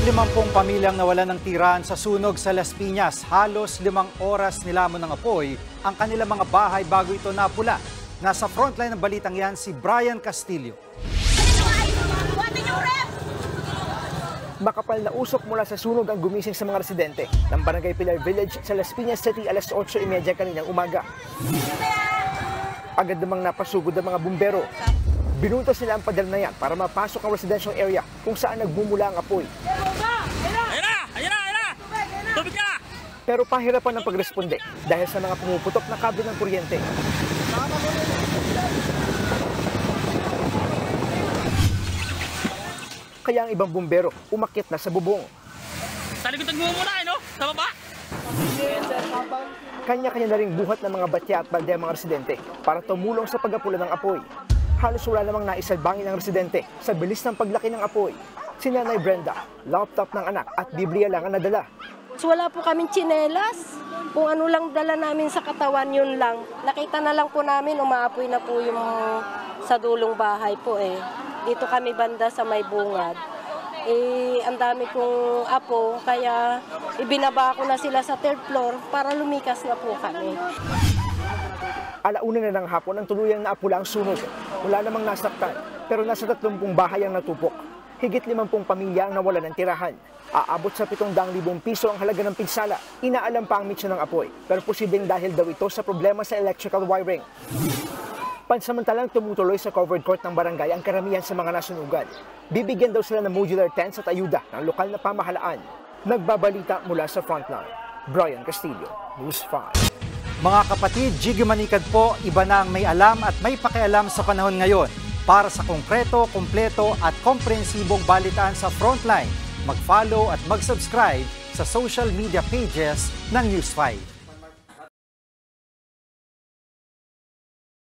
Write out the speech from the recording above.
50 pamilyang nawalan ng tirahan sa sunog sa Las Piñas. Halos 5 oras nilamon ng apoy ang kanilang mga bahay bago ito napula. Nasa frontline ng balitang yan si Brian Castillo. Makapal na usok mula sa sunog ang gumising sa mga residente ng Barangay Pilar Village sa Las Piñas City alas 8:30 kaninang umaga. Agad namang napasugod ang mga bumbero. Binutas nila ang pader na yan para mapasok ang residential area kung saan nagmumula ang apoy. Tubig na! Pero pahirapan ng pagresponde dahil sa mga pumuputok na kable ng kuryente. Kaya ang ibang bumbero umakyat na sa bubong. Sa likod nagmumula no? Sa baba? Kanya-kanya na ring buhat ng mga batya at balde ang mga residente para tumulong sa pagapula ng apoy. Halos wala namang naisalbangin ng residente sa bilis ng paglaki ng apoy. Si Nanay Brenda, laptop ng anak at Biblia lang ang nadala. Wala po kaming tsinelas. Kung ano lang dala namin sa katawan, yun lang. Nakita na lang po namin, umaapoy na po yung sa dulong bahay po eh. Dito kami banda sa may bungad. Ang dami kong apo, kaya ibinaba ko na sila sa 3rd floor para lumikas na po kami. Alauna na ng hapon ang tuluyang naapula ang sunog. Wala namang nasaktan, pero nasa 30 bahay ang natupok. Higit 50 pamilya ang nawalan ng tirahan. Aabot sa 700,000 piso ang halaga ng pinsala. Inaalam pa ang mitsa ng apoy, pero posibleng dahil daw ito sa problema sa electrical wiring. Pansamantalang tumutuloy sa covered court ng barangay ang karamihan sa mga nasunugan. Bibigyan daw sila ng modular tents at ayuda ng lokal na pamahalaan. Nagbabalita mula sa frontline. Brian Castillo, News 5. Mga kapatid, Jiggy Manikad po, iba na ang may alam at may pakialam sa panahon ngayon. Para sa konkreto, kumpleto at komprehensibong balitaan sa Frontline, mag-follow at mag-subscribe sa social media pages ng News 5.